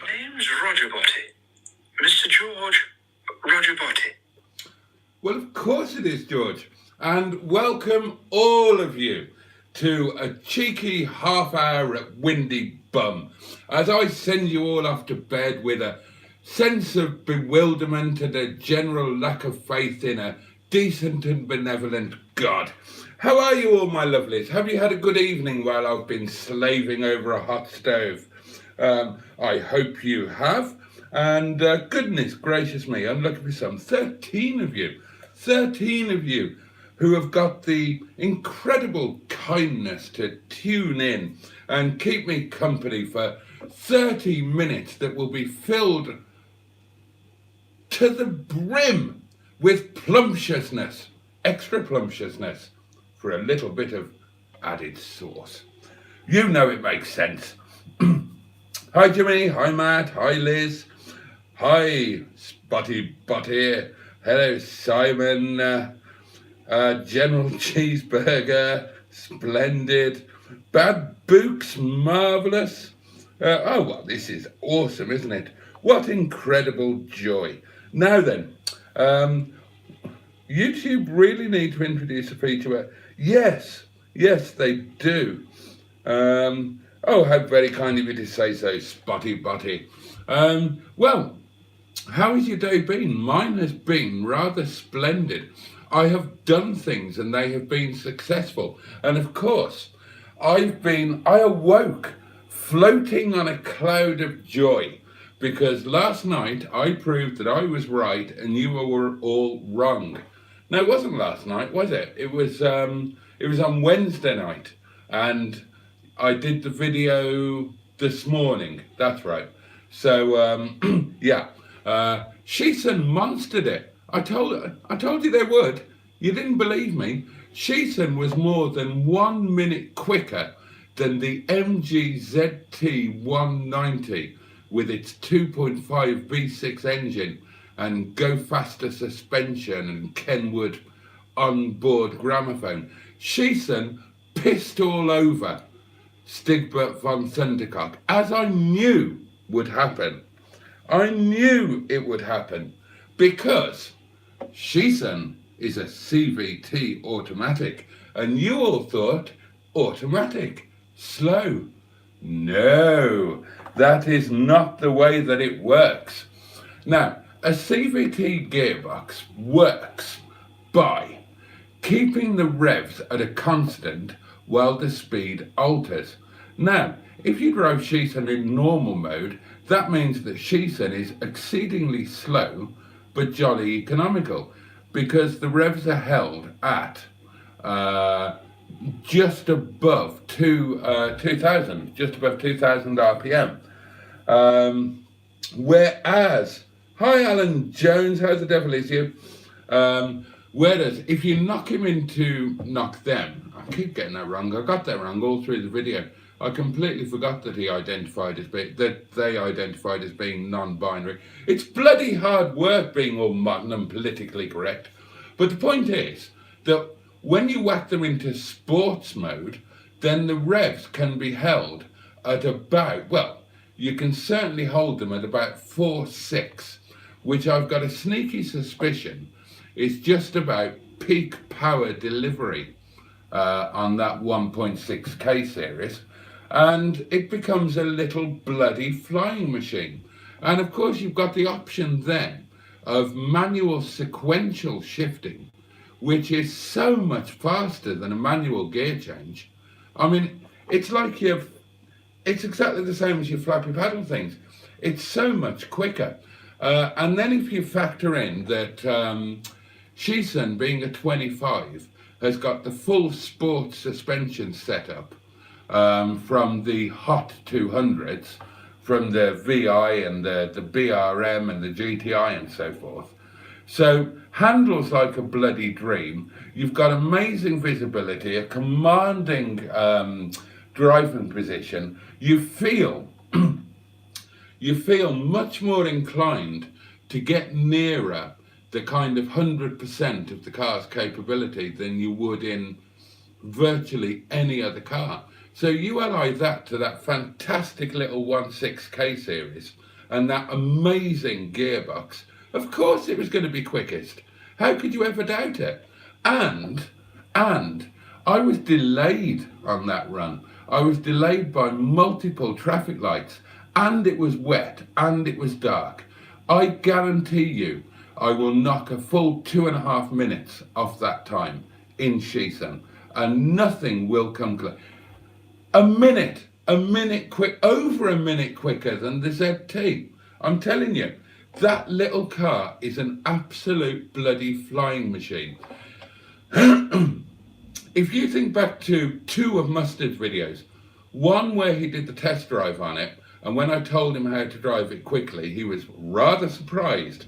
Name's Roger Boaty. Mr. George, Roger Boaty. Well, of course it is, George. And welcome all of you to a cheeky half hour at Windy Bum, as I send you all off to bed with a sense of bewilderment and a general lack of faith in a decent and benevolent God. How are you all, my lovelies? Have you had a good evening while I've been slaving over a hot stove? I hope you have. And goodness gracious me, I'm looking for some 13 of you who have got the incredible kindness to tune in and keep me company for 30 minutes that will be filled to the brim with plumptiousness, extra plumptiousness, for a little bit of added sauce. You know it makes sense. Hi Jimmy, hi Matt, hi Liz, hi Spotty Botty, hello Simon, General Cheeseburger, Splendid, Bad Books, marvellous. Oh, well, this is awesome, isn't it? What incredible joy. Now then, YouTube really need to introduce a feature where, yes, they do. Oh, how very kind of you to say so, Spotty Botty. Well, how has your day been? Mine has been rather splendid. I have done things and they have been successful. And of course, I awoke floating on a cloud of joy, because last night I proved that I was right and you were all wrong. No, it wasn't last night, was it? It was on Wednesday night, and I did the video this morning. That's right. So yeah, Shison monstered it. I told you they would. You didn't believe me. Shison was more than 1 minute quicker than the MG ZT 190 with its 2.5 V6 engine and go faster suspension and Kenwood onboard gramophone. Shison pissed all over Stigma von Thundercock, as I knew would happen. I knew it would happen, because Shison is a CVT automatic, and you all thought automatic, slow. No, that is not the way that it works. Now, a CVT gearbox works by keeping the revs at a constant while the speed alters. Now, if you drove Shison in normal mode, that means that Shison is exceedingly slow but jolly economical, because the revs are held at just above 2,000, just above 2,000 RPM. Whereas, hi Alan Jones, how the devil is you? Whereas if you knock him into knock them, I keep getting that wrong. I got that wrong all through the video. I completely forgot that they identified as being non-binary. It's bloody hard work being all modern and politically correct. But the point is that when you whack them into sports mode, then the revs can be held at about, well, you can certainly hold them at about 4.6, which I've got a sneaky suspicion is just about peak power delivery on that 1.6K series, and it becomes a little bloody flying machine. And of course you've got the option then of manual sequential shifting, which is so much faster than a manual gear change. I mean, it's like it's exactly the same as your flappy paddle things. It's so much quicker. And then if you factor in that Shison, being a 25, has got the full sport suspension setup from the Hot 200s, from the VI and the BRM and the GTI and so forth. So handles like a bloody dream. You've got amazing visibility, a commanding driving position. You feel much more inclined to get nearer the kind of 100% of the car's capability than you would in virtually any other car. So you ally that to that fantastic little 1.6K series and that amazing gearbox. Of course it was going to be quickest. How could you ever doubt it? And I was delayed on that run. I was delayed by multiple traffic lights, and it was wet and it was dark. I guarantee you I will knock a full 2.5 minutes off that time in Shison, and nothing will come close. A minute quick, over a minute quicker than the ZT. I'm telling you, that little car is an absolute bloody flying machine. If you think back to 2 of Mustard's videos, one where he did the test drive on it, and when I told him how to drive it quickly, he was rather surprised.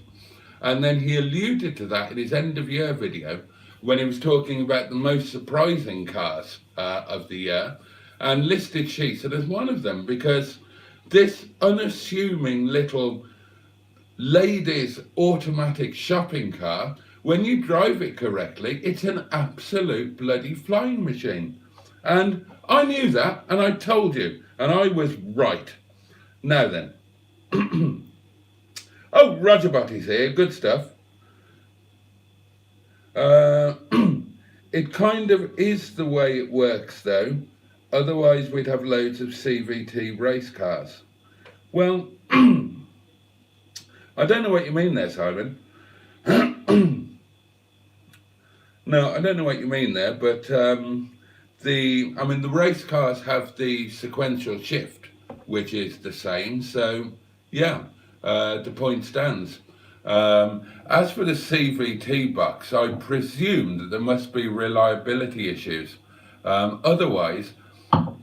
And then he alluded to that in his end of year video when he was talking about the most surprising cars of the year, and listed Shison as one of them, because this unassuming little ladies' automatic shopping car, when you drive it correctly, it's an absolute bloody flying machine. And I knew that, and I told you, and I was right. Now then. Oh, Roger Boaty's here, good stuff. It kind of is the way it works though, otherwise we'd have loads of CVT race cars. Well, I don't know what you mean there, Simon. No, I don't know what you mean there, but the race cars have the sequential shift, which is the same, so yeah, the point stands. As for the CVT box, I presume that there must be reliability issues. Otherwise,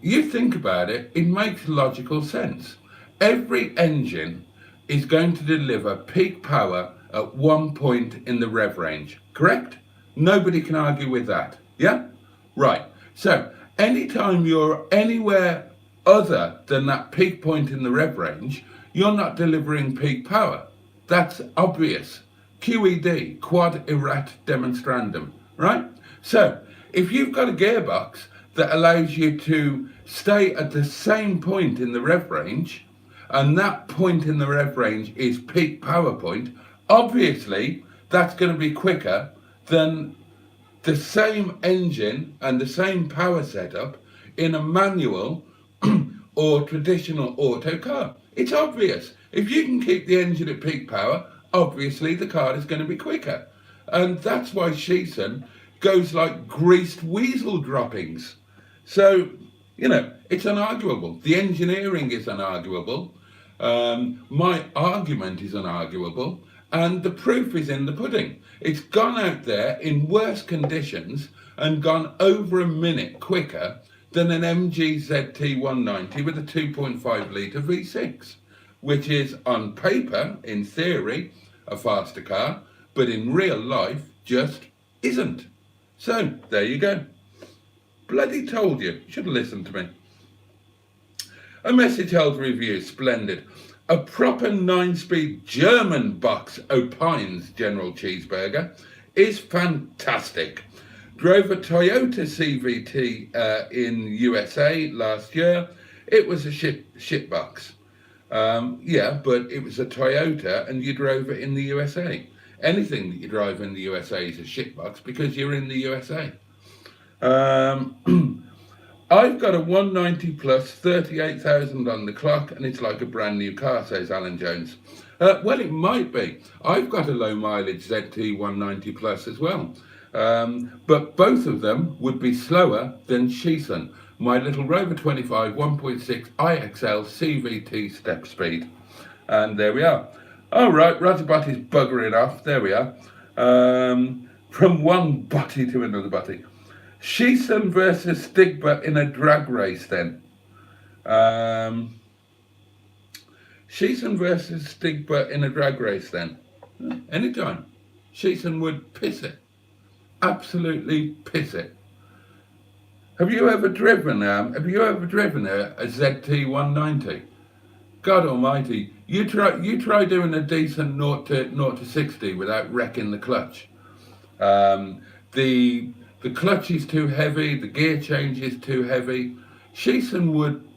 you think about it, it makes logical sense. Every engine is going to deliver peak power at one point in the rev range, correct? Nobody can argue with that, yeah? Right, so anytime you're anywhere other than that peak point in the rev range, you're not delivering peak power. That's obvious. QED, quad erat demonstrandum, right? So if you've got a gearbox that allows you to stay at the same point in the rev range, and that point in the rev range is peak power point, obviously that's going to be quicker than the same engine and the same power setup in a manual or traditional auto car. It's obvious. If you can keep the engine at peak power, obviously the car is going to be quicker. And that's why Shison goes like greased weasel droppings. So, you know, it's unarguable. The engineering is unarguable. My argument is unarguable. And the proof is in the pudding. It's gone out there in worse conditions and gone over a minute quicker than an MG ZT 190 with a 2.5 litre V6, which is on paper, in theory, a faster car, but in real life just isn't. So there you go. Bloody told you. Should have listened to me. A message held review, Splendid. A proper 9-speed German box opines General Cheeseburger is fantastic. Drove a Toyota CVT in USA last year. It was a shit box. Yeah, but it was a Toyota and you drove it in the USA. Anything that you drive in the USA is a shitbox because you're in the USA. I've got a 190 plus, 38,000 on the clock, and it's like a brand new car, says Alan Jones. Well, it might be. I've got a low mileage ZT 190 plus as well. But both of them would be slower than Shison, my little Rover 25 1.6 IXL CVT Stepspeed. And there we are. All right, Roger Boaty's buggering off. There we are. From one Boaty to another Boaty. Shison versus Stigma in a drag race then. Shison versus Stigma in a drag race then. Anytime. Shison would piss it. Absolutely piss it. Have you ever driven a ZT 190? God almighty, you try doing a decent 0 to 60 without wrecking the clutch. The clutch is too heavy, the gear change is too heavy. Shison would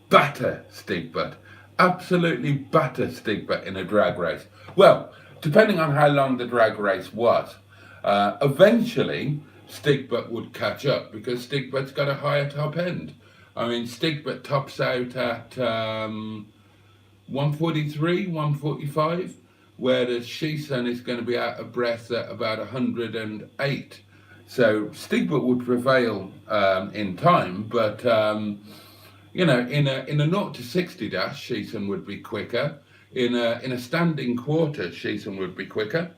batter Stigma, absolutely batter Stigma in a drag race. Well, depending on how long the drag race was. Eventually, Stigma would catch up because Stigma's got a higher top end. I mean, Stigma tops out at 143, 145, whereas Shison is going to be out of breath at about 108. So Stigma would prevail in time, but you know, in a 0 to 60 dash, Shison would be quicker. In a standing quarter, Shison would be quicker.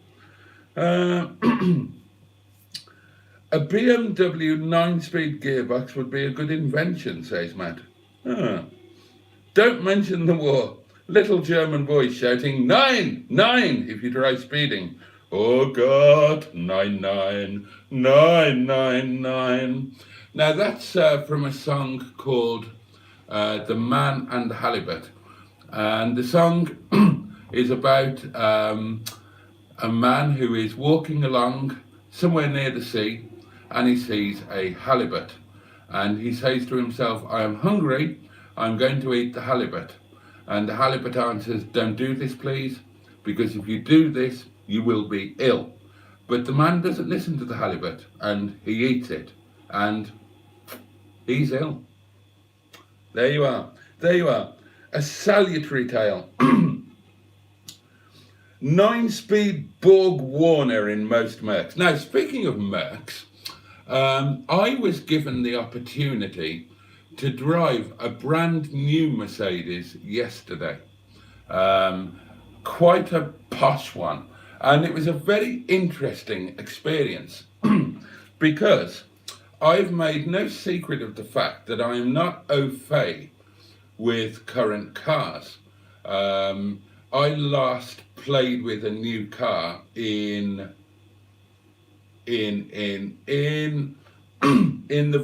A BMW 9-speed gearbox would be a good invention, says Matt. Don't mention the war. Little German voice shouting 9, 9 if you drive speeding. Oh God, 9, 9, 9, 9, 9. Now that's from a song called The Man and Halibut. And the song is about a man who is walking along somewhere near the sea and he sees a halibut. And he says to himself, I am hungry, I'm going to eat the halibut. And the halibut answers, don't do this please, because if you do this, you will be ill. But the man doesn't listen to the halibut and he eats it and he's ill. There you are. There you are. A salutary tale. 9-speed Borg Warner in most Mercs. Now, speaking of Mercs, I was given the opportunity to drive a brand new Mercedes yesterday. Quite a posh one. And it was a very interesting experience because I've made no secret of the fact that I am not au fait with current cars. I last played with a new car in the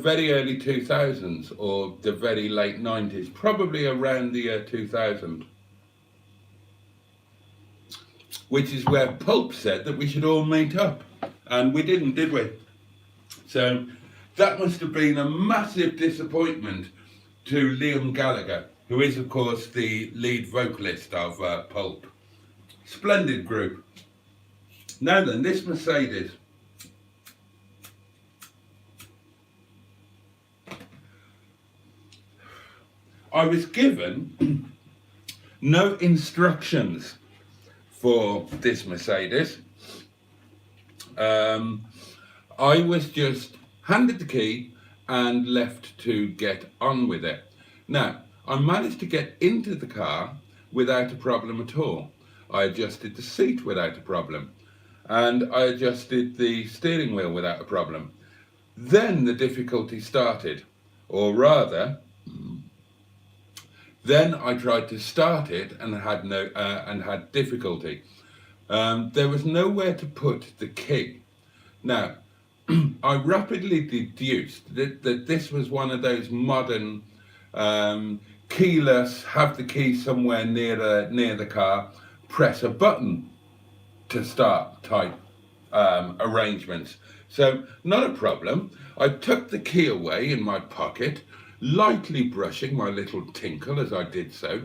very early 2000s or the very late 90s, probably around the year 2000. Which is where Pulp said that we should all meet up. And we didn't, did we? So that must have been a massive disappointment to Liam Gallagher, who is, of course, the lead vocalist of Pulp. Splendid group. Now then, this Mercedes. I was given no instructions for this Mercedes. I was just handed the key and left to get on with it. Now, I managed to get into the car without a problem at all. I adjusted the seat without a problem, and I adjusted the steering wheel without a problem. Then the difficulty started, or rather, then I tried to start it and had difficulty. There was nowhere to put the key. Now, I rapidly deduced that this was one of those modern keyless, have the key somewhere near the car, press a button to start type arrangements. So not a problem. I took the key away in my pocket, lightly brushing my little tinkle as I did so,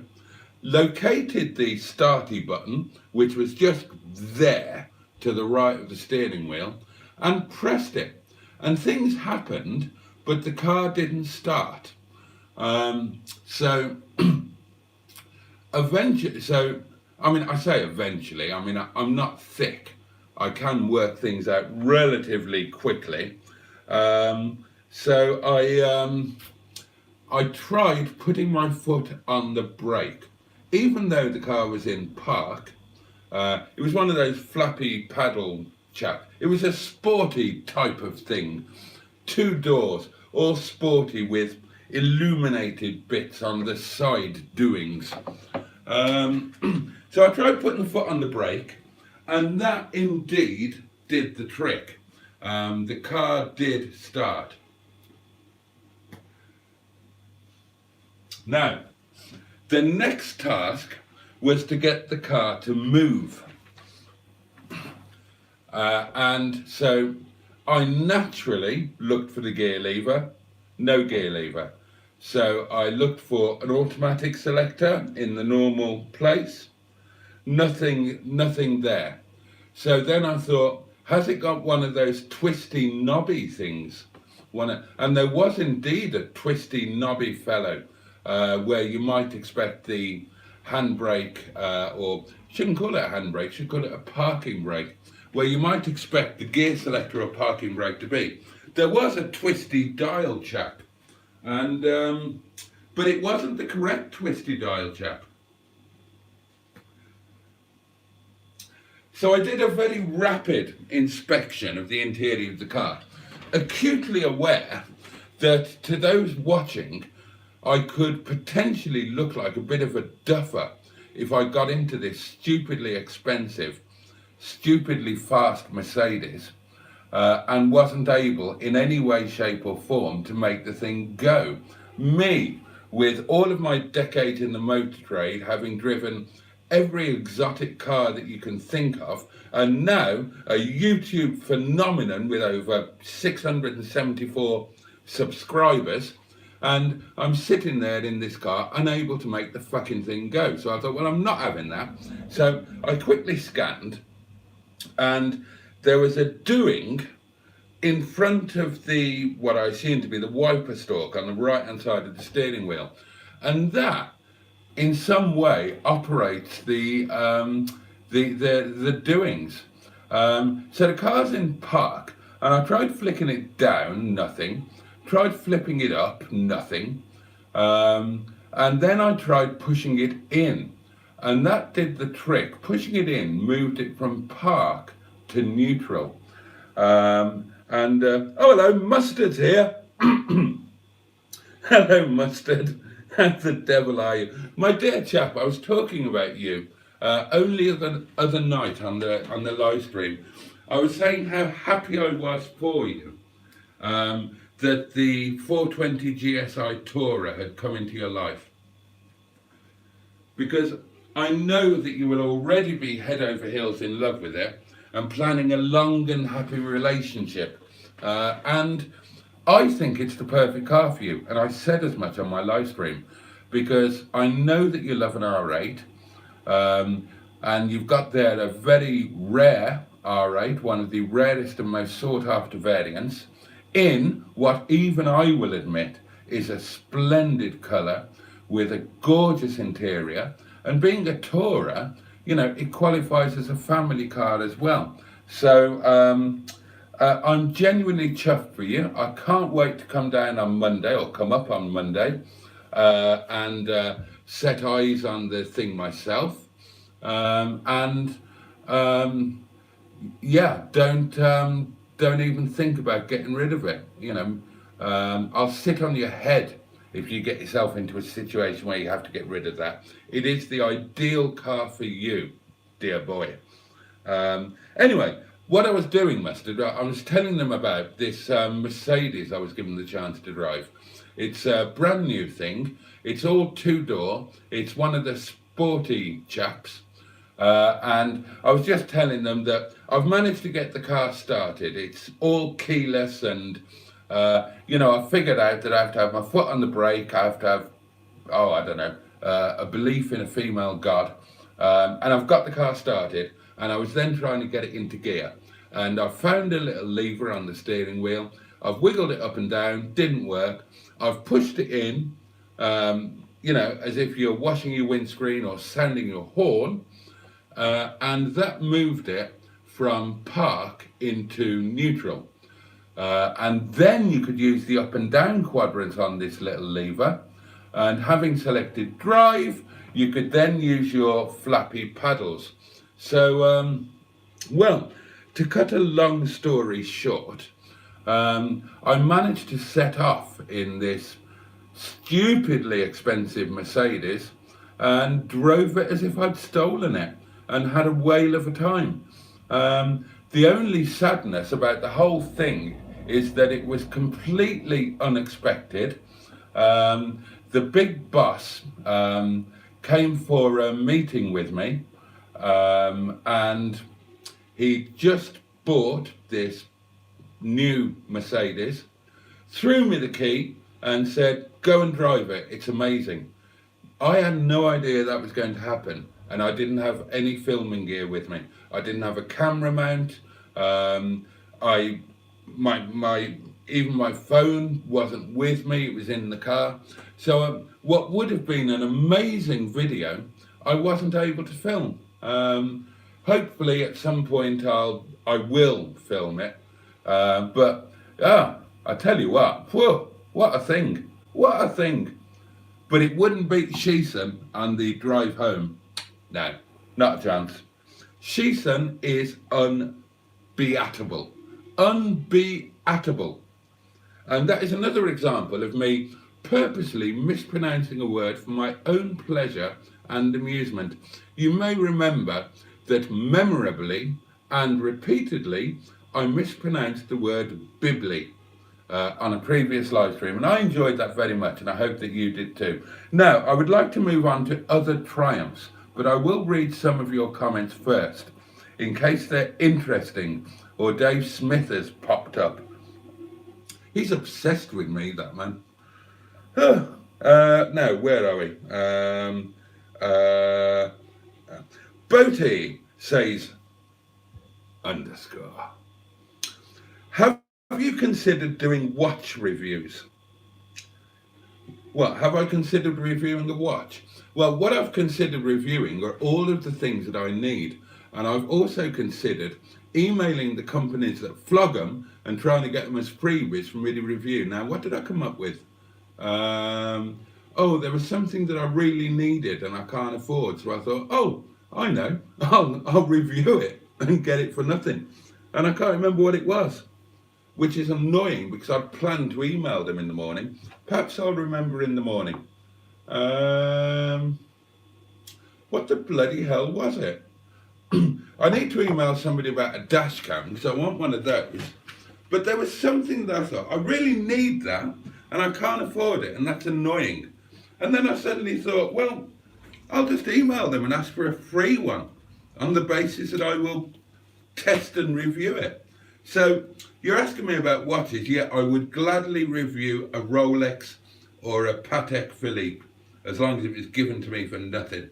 located the starty button, which was just there to the right of the steering wheel, and pressed it. And things happened, but the car didn't start. So eventually, I say eventually, I'm not thick. I can work things out relatively quickly. I tried putting my foot on the brake, even though the car was in park. It was one of those flappy paddle chap. It was a sporty type of thing. 2 doors, all sporty with illuminated bits on the side doings. So I tried putting the foot on the brake, and that indeed did the trick. The car did start. Now, the next task was to get the car to move. And so I naturally looked for the gear lever, no gear lever. So I looked for an automatic selector in the normal place, nothing there. So then I thought, has it got one of those twisty knobby things? And there was indeed a twisty knobby fellow, where you might expect the handbrake, or shouldn't call it a handbrake, should call it a parking brake, where you might expect the gear selector or parking brake to be. There was a twisty dial chap, and but it wasn't the correct twisty dial chap. So I did a very rapid inspection of the interior of the car, acutely aware that to those watching, I could potentially look like a bit of a duffer if I got into this stupidly expensive, stupidly fast Mercedes and wasn't able in any way, shape or form to make the thing go. Me, with all of my decades in the motor trade, having driven every exotic car that you can think of, and now a YouTube phenomenon with over 674 subscribers, and I'm sitting there in this car unable to make the fucking thing go. So I thought, well, I'm not having that. So I quickly scanned, and there was a doing in front of the, what I assume to be the wiper stalk on the right hand side of the steering wheel, and that in some way operates the doings. So the car's in park, and I tried flicking it down, nothing. Tried flipping it up, nothing. And then I tried pushing it in, and that did the trick. Pushing it in moved it from park to neutral. Oh, hello, Mustard's here. Hello, Mustard. How the devil are you? My dear chap, I was talking about you only the other night on the live stream. I was saying how happy I was for you. That the 420 GSI Tourer had come into your life. Because I know that you will already be head over heels in love with it and planning a long and happy relationship. And I think it's the perfect car for you. And I said as much on my live stream, because I know that you love an R8, and you've got there a very rare R8, one of the rarest and most sought after variants, in what even I will admit is a splendid colour with a gorgeous interior, and being a Tourer, you know, it qualifies as a family car as well. So I'm genuinely chuffed for you. I can't wait to come down on Monday, or come up on Monday, and set eyes on the thing myself. Yeah, don't even think about getting rid of it. You know, I'll sit on your head if you get yourself into a situation where you have to get rid of that. It is the ideal car for you, dear boy. Anyway, what I was doing, Mustard, I was telling them about this Mercedes I was given the chance to drive. It's a brand new thing. It's all 2-door. It's one of the sporty chaps. And I was just telling them that I've managed to get the car started. It's all keyless, and you know, I figured out that I have to have my foot on the brake. I have to have, oh, I don't know, a belief in a female god. And I've got the car started, and I was then trying to get it into gear. And I found a little lever on the steering wheel. I've wiggled it up and down, didn't work. I've pushed it in, you know, as if you're washing your windscreen or sounding your horn. And that moved it from park into neutral. And then you could use the up and down quadrants on this little lever. And having selected drive, you could then use your flappy paddles. So, well, to cut a long story short, I managed to set off in this stupidly expensive Mercedes and drove it as if I'd stolen it and had a whale of a time. The only sadness about the whole thing is that it was completely unexpected. The big boss came for a meeting with me, and he just bought this new Mercedes, threw me the key and said, go and drive it, it's amazing. I had no idea that was going to happen, and I didn't have any filming gear with me. I didn't have a camera mount. Even my phone wasn't with me, it was in the car. So what would have been an amazing video, I wasn't able to film. Hopefully at some point I will film it. But I tell you what, whoa, what a thing, what a thing. But it wouldn't beat Shison on the drive home. No, not a chance. Shison is unbeatable. Unbeatable. And that is another example of me purposely mispronouncing a word for my own pleasure and amusement. You may remember that memorably and repeatedly I mispronounced the word bibli on a previous live stream, and I enjoyed that very much, and I hope that you did too. Now, I would like to move on to other triumphs, but I will read some of your comments first, in case they're interesting, or Dave Smith has popped up. He's obsessed with me, that man. No, where are we? Boaty says, _ Have you considered doing watch reviews? What, have I considered reviewing a watch? Well, what I've considered reviewing are all of the things that I need. And I've also considered emailing the companies that flog them and trying to get them as freebies for me to review. Now, what did I come up with? Oh, there was something that I really needed and I can't afford. So I thought, oh, I know, I'll review it and get it for nothing. And I can't remember what it was, which is annoying because I'd planned to email them in the morning. Perhaps I'll remember in the morning. What the bloody hell was it? I need to email somebody about a dash cam because I want one of those. But there was something that I thought, I really need that and I can't afford it, and that's annoying. And then I suddenly thought, well, I'll just email them and ask for a free one on the basis that I will test and review it. So you're asking me about watches. Yeah, I would gladly review a Rolex or a Patek Philippe as long as it was given to me for nothing.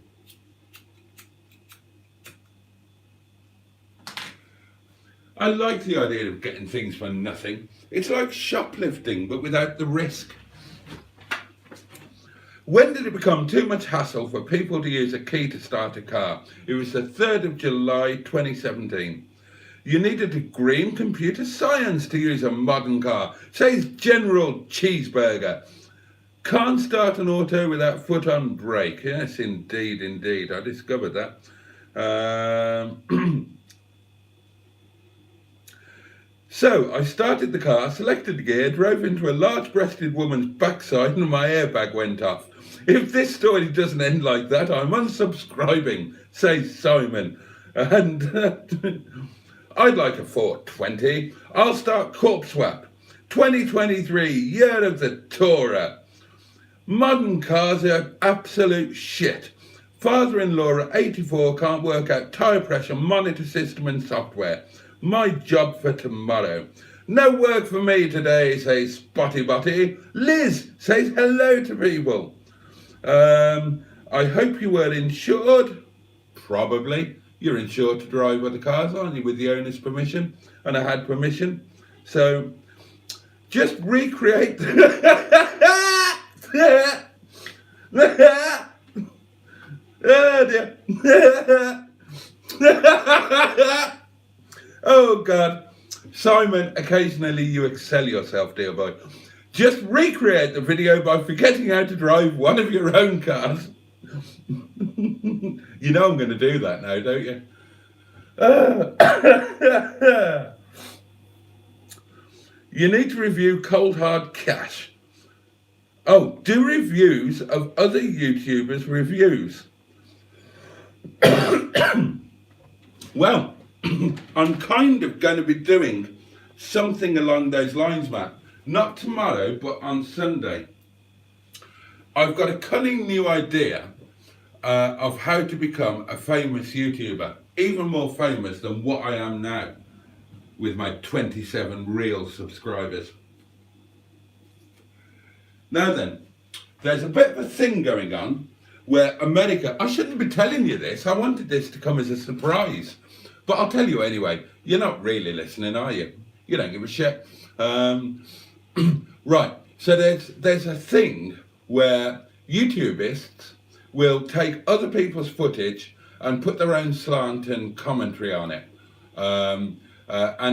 I like the idea of getting things for nothing. It's like shoplifting, but without the risk. When did it become too much hassle for people to use a key to start a car? It was the 3rd of July 2017. You need a degree in computer science to use a modern car, says General Cheeseburger. Can't start an auto without foot on brake. Yes, indeed, indeed. I discovered that. So I started the car, selected the gear, drove into a large-breasted woman's backside and my airbag went off. If this story doesn't end like that, I'm unsubscribing, says Simon. And I'd like a 420. I'll start Corpse Swap. 2023, year of the Torah. Modern cars are absolute shit. Father-in-law at 84 can't work out tyre pressure, monitor system and software. My job for tomorrow. No work for me today, says Spotty Botty. Liz says hello to people. I hope you were insured. Probably. You're insured to drive other cars, aren't you, with the owner's permission? And I had permission. So just recreate. Oh dear. Oh God. Simon, occasionally you excel yourself, dear boy. Just recreate the video by forgetting how to drive one of your own cars. You know I'm going to do that now, don't you? You need to review Cold Hard Cash. Oh, do reviews of other YouTubers' reviews. Well, I'm kind of going to be doing something along those lines, Matt. Not tomorrow, but on Sunday. I've got a cunning new idea of how to become a famous YouTuber, even more famous than what I am now with my 27 real subscribers. Now then, there's a bit of a thing going on where America, I shouldn't be telling you this, I wanted this to come as a surprise, but I'll tell you anyway. You're not really listening, are you? You don't give a shit. Right, so there's a thing where YouTubists will take other people's footage and put their own slant and commentary on it. And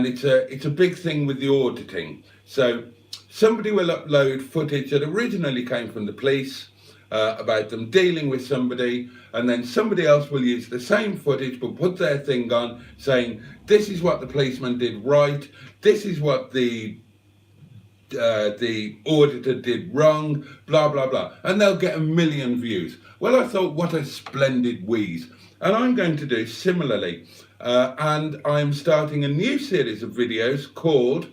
it's a big thing with the auditing. So somebody will upload footage that originally came from the police about them dealing with somebody, and then somebody else will use the same footage but put their thing on saying, this is what the policeman did right, this is what the auditor did wrong, blah blah blah, and they'll get 1 million views. Well, I thought, what a splendid wheeze, and I'm going to do similarly, and I'm starting a new series of videos called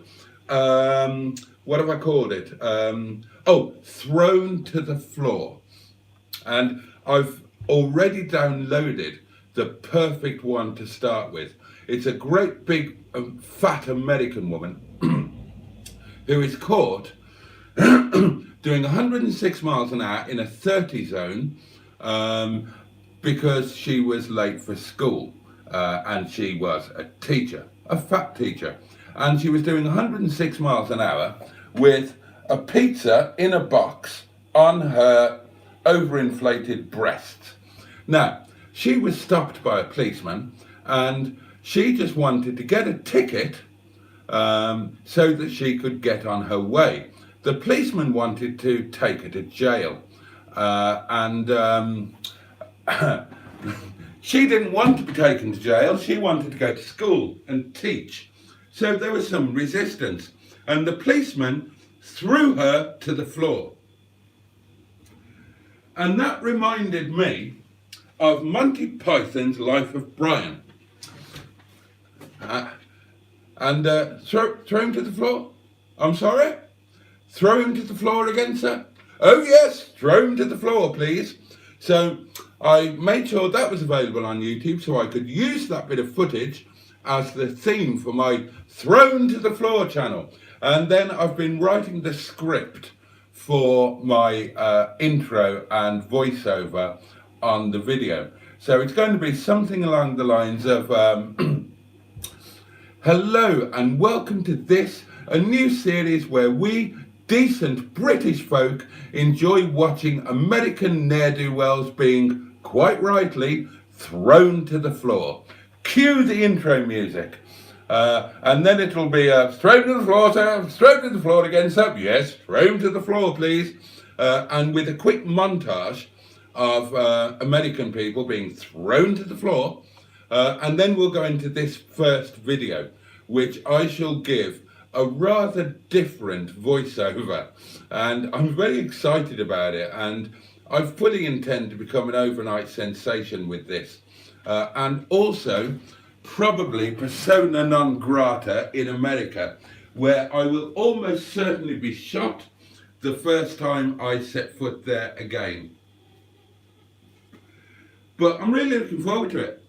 what have I called it? Thrown to the Floor. And I've already downloaded the perfect one to start with. It's a great big fat American woman who is caught doing 106 miles an hour in a 30 zone because she was late for school, and she was a teacher, a fat teacher, and she was doing 106 miles an hour with a pizza in a box on her overinflated breasts. Now, she was stopped by a policeman, and she just wanted to get a ticket so that she could get on her way. The policeman wanted to take her to jail, and she didn't want to be taken to jail. She wanted to go to school and teach. So there was some resistance, and the policeman threw her to the floor. And that reminded me of Monty Python's Life of Brian. Throw him to the floor? I'm sorry? Throw him to the floor again, sir? Oh yes, throw him to the floor, please. So I made sure that was available on YouTube so I could use that bit of footage as the theme for my Thrown to the Floor channel. And then I've been writing the script for my intro and voiceover on the video. So it's going to be something along the lines of hello and welcome to this, a new series where we decent British folk enjoy watching American ne'er-do-wells being, quite rightly, thrown to the floor. Cue the intro music. And then it'll be thrown to the floor, sir, thrown to the floor again, sir, yes, thrown to the floor, please. And with a quick montage of American people being thrown to the floor. And then we'll go into this first video, which I shall give a rather different voiceover. And I'm very excited about it. And I fully intend to become an overnight sensation with this. And also, probably persona non grata in America, where I will almost certainly be shot the first time I set foot there again. But I'm really looking forward to it.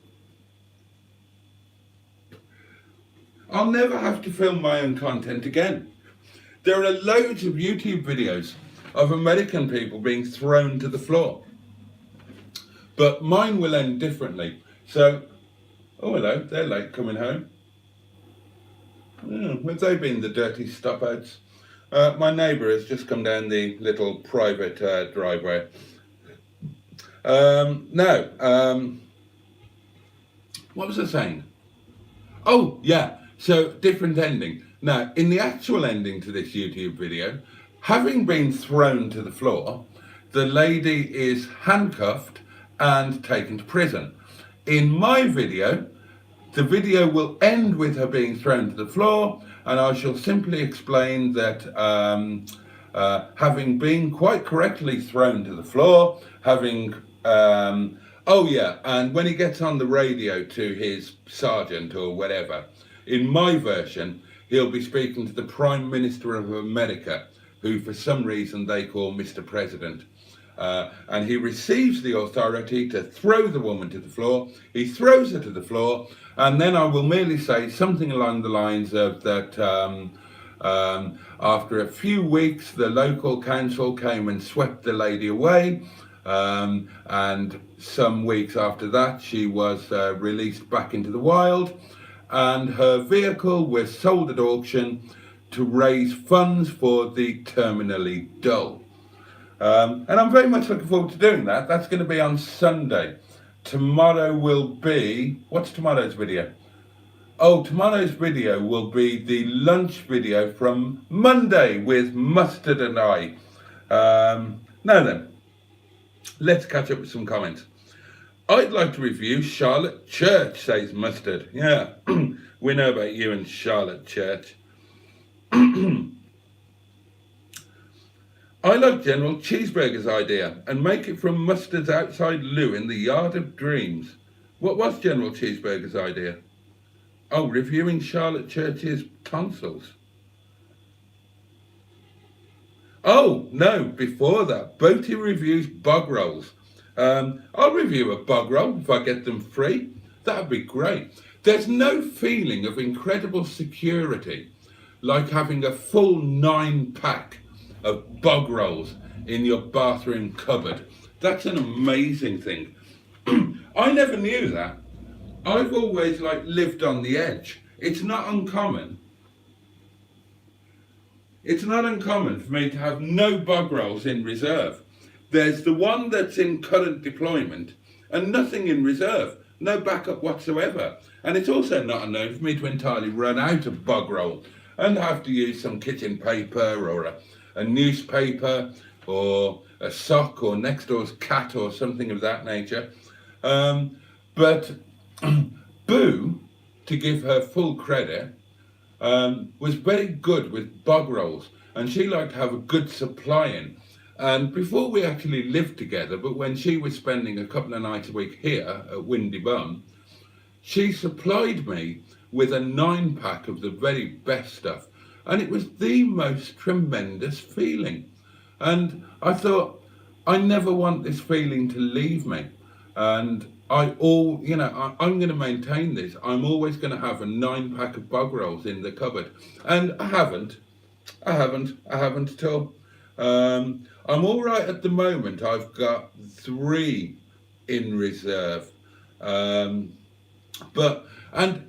I'll never have to film my own content again. There are loads of YouTube videos of American people being thrown to the floor. but mine will end differently. So, oh hello, they're late coming home. Have they been the dirty stop-outs? My neighbour has just come down the little private driveway. What was I saying? Oh, yeah, so different ending. Now, in the actual ending to this YouTube video, having been thrown to the floor, the lady is handcuffed and taken to prison. In my video, the video will end with her being thrown to the floor, and I shall simply explain that having been quite correctly thrown to the floor, and when he gets on the radio to his sergeant or whatever, in my version, he'll be speaking to the Prime Minister of America, who for some reason they call Mr. President. And he receives the authority to throw the woman to the floor. He throws her to the floor, and then I will merely say something along the lines of that after a few weeks, the local council came and swept the lady away. And some weeks after that, she was released back into the wild, and her vehicle was sold at auction to raise funds for the terminally dull. And I'm very much looking forward to doing that. That's going to be on Sunday. Tomorrow will be... What's tomorrow's video? Oh, tomorrow's video will be the lunch video from Monday with Mustard and I. Now then, let's catch up with some comments. I'd like to review Charlotte Church, says Mustard. Yeah, we know about you and Charlotte Church. I like General Cheeseburger's idea and make it from Mustard's outside loo in the Yard of Dreams. What was General Cheeseburger's idea? Oh, reviewing Charlotte Church's tonsils. Oh, no, before that, Boaty reviews bog rolls. I'll review a bog roll if I get them free. That'd be great. There's no feeling of incredible security like having a full 9-pack of bog rolls in your bathroom cupboard. That's an amazing thing. I never knew that. I've always lived on the edge. It's not uncommon. It's not uncommon for me to have no bog rolls in reserve. There's the one that's in current deployment and nothing in reserve, no backup whatsoever. And it's also not unknown for me to entirely run out of bog roll and have to use some kitchen paper or a newspaper or a sock or next door's cat or something of that nature. But Boo, to give her full credit, was very good with bog rolls, and she liked to have a good supply in. And before we actually lived together, but when she was spending a couple of nights a week here at Windy Bum, she supplied me with a 9-pack of the very best stuff. And it was the most tremendous feeling. And I thought, I never want this feeling to leave me. And I'm going to maintain this. I'm always going to have a 9-pack of bog rolls in the cupboard. And I haven't at all. I'm all right at the moment. I've got 3 in reserve. And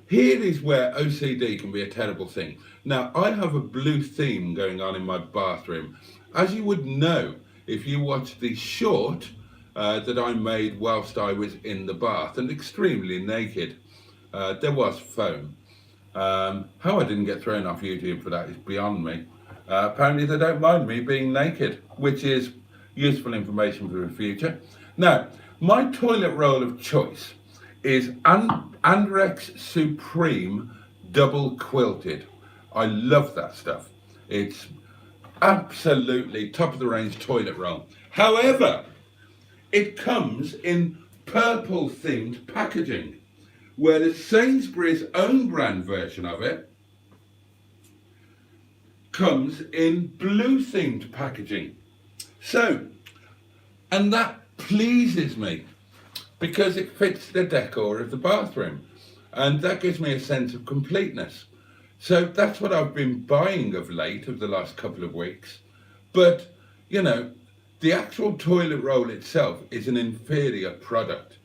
here is where OCD can be a terrible thing. Now, I have a blue theme going on in my bathroom. As you would know, if you watch the short that I made whilst I was in the bath and extremely naked, there was foam. How I didn't get thrown off YouTube for that is beyond me. Apparently they don't mind me being naked, which is useful information for the future. Now, my toilet roll of choice is Andrex Supreme Double Quilted. I love that stuff. It's absolutely top of the range toilet roll. However, it comes in purple themed packaging, where the Sainsburys own brand version of it comes in blue themed packaging. So, and that pleases me because it fits the decor of the bathroom, and that gives me a sense of completeness. So that's what I've been buying of late, of the last couple of weeks. But, the actual toilet roll itself is an inferior product.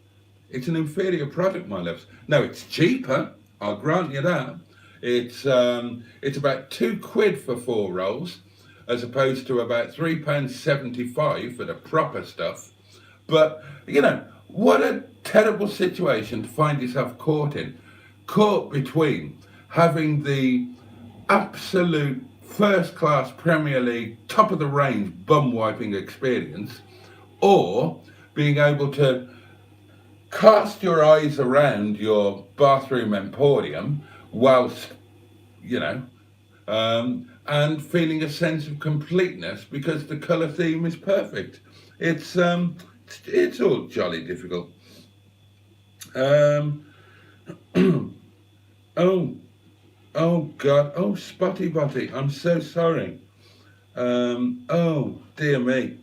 It's an inferior product, my loves. Now, it's cheaper, I'll grant you that. It's about £2 for 4 rolls, as opposed to about £3.75 for the proper stuff. But, you know, what a terrible situation to find yourself caught in. Caught between having the absolute first-class Premier League, top-of-the-range bum-wiping experience, or being able to cast your eyes around your bathroom emporium whilst, you know, and feeling a sense of completeness because the colour theme is perfect. It's all jolly difficult. Oh God, oh Spotty Botty, I'm so sorry. Oh dear me.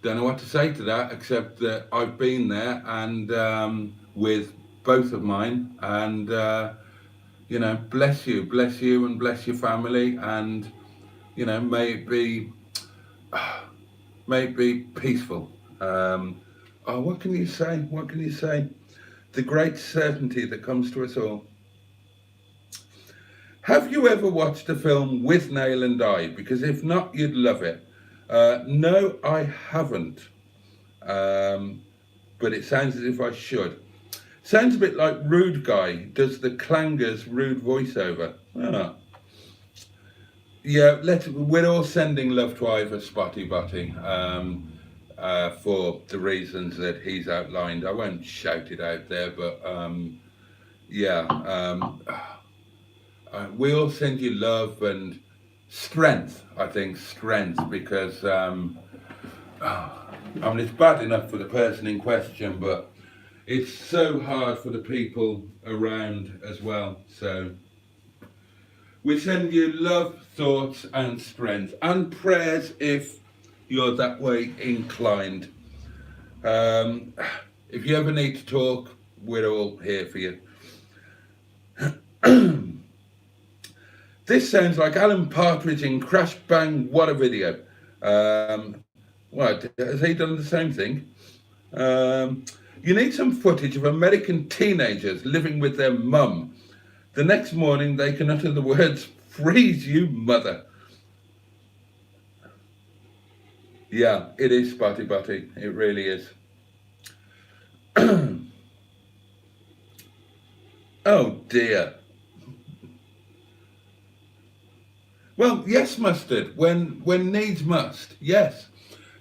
Don't know what to say to that, except that I've been there and with both of mine, and you know, bless you and bless your family, and you know, may it be peaceful. Oh, what can you say? What can you say? The great certainty that comes to us all. Have you ever watched a film with Nail and I? Because if not, you'd love it. No, I haven't. But it sounds as if I should. Sounds a bit like Rude Guy does the Clangers rude voiceover. Ah. Yeah, we're all sending love to either Spotty Botty for the reasons that he's outlined. I won't shout it out there, but we all send you love and strength. I think strength, because I mean, it's bad enough for the person in question, but it's so hard for the people around as well. So we send you love, thoughts and strength, and prayers if you're that way inclined. If you ever need to talk, we're all here for you. This sounds like Alan Partridge in Crash Bang, what a video. What, has he done the same thing? You need some footage of American teenagers living with their mum. The next morning they can utter the words, "Freeze you mother." Yeah, it is Spotty Botty, it really is. Oh dear. Well, yes, Mustard, when needs must, yes.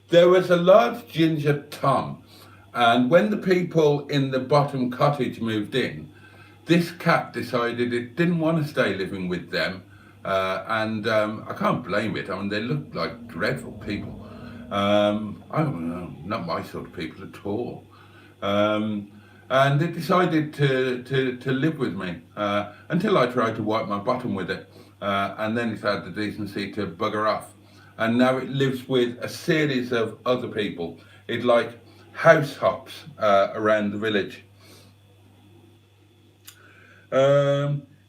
There was a large ginger Tom, and when the people in the bottom cottage moved in, this cat decided it didn't want to stay living with them, and I can't blame it. I mean, they look like dreadful people. I don't know, not my sort of people at all. And it decided to live with me until I tried to wipe my bottom with it. And then it had the decency to bugger off. And now it lives with a series of other people. It like house hops around the village.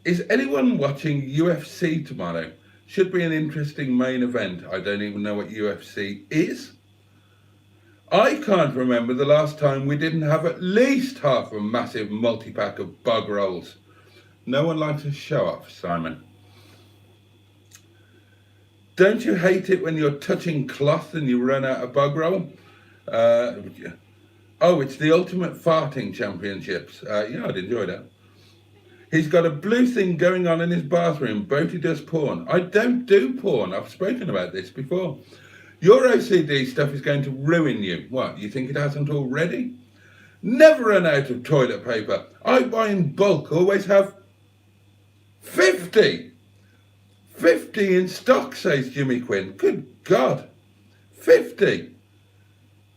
Is anyone watching UFC tomorrow? Should be an interesting main event. I don't even know what UFC is. I can't remember the last time we didn't have at least half a massive multi-pack of bug rolls. No one likes a show off, Simon. Don't you hate it when you're touching cloth and you run out of bug roll? Oh, it's the ultimate farting championships. Yeah, I'd enjoy that. He's got a blue thing going on in his bathroom. Boaty does porn. I don't do porn. I've spoken about this before. Your OCD stuff is going to ruin you. What, you think it hasn't already? Never run out of toilet paper. I buy in bulk, always have 50 in stock, says Jimmy Quinn. Good God, 50.